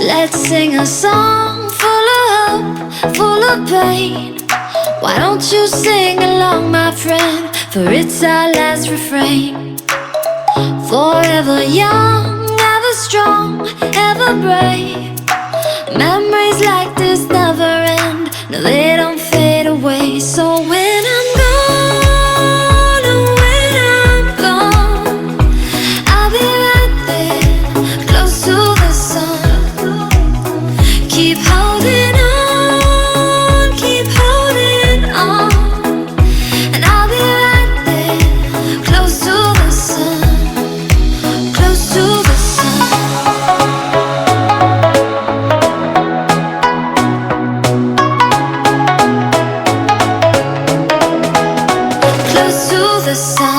Let's sing a song full of hope, full of pain. Why don't you sing along, my friend? For it's our last refrain. Forever young, ever strong, ever brave. Memories like this never end. No, they don't fade away. So when I'm gone, oh, when I'm gone, I'll be right there, close to the sun. Keep holding on, keep holding on, and I'll be right there, close to the sun, close to the sun. Close to the sun.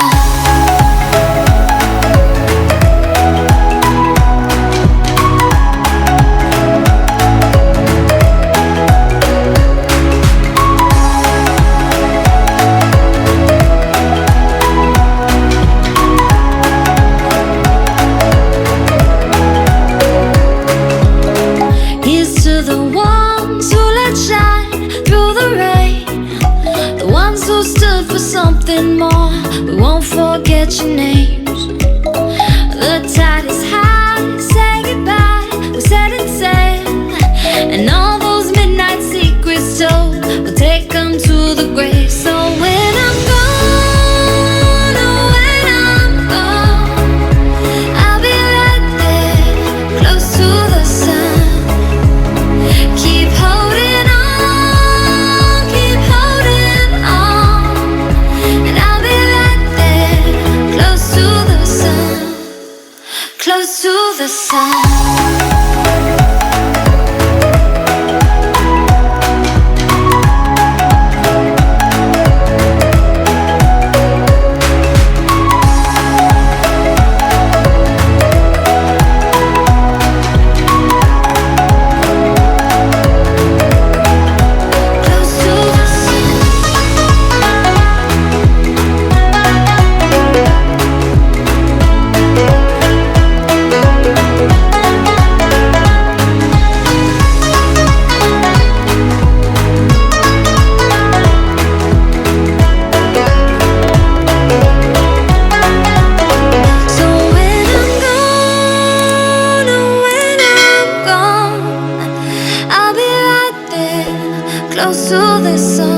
Here's to the ones who let shine through the rain, the ones who stood for something more. We won't forget your names. The tide is high, say goodbye, we're setting sail, and all those midnight secrets told, we'll take them to the grave. So when I'm gone, oh, when I'm gone, I'll be right there, close to the sun. Keep holding on, keep holding on, and I'll be right there, close to the sun, close to the sun. So when I'm gone, oh, when I'm gone, I'll be right there, close to the sun.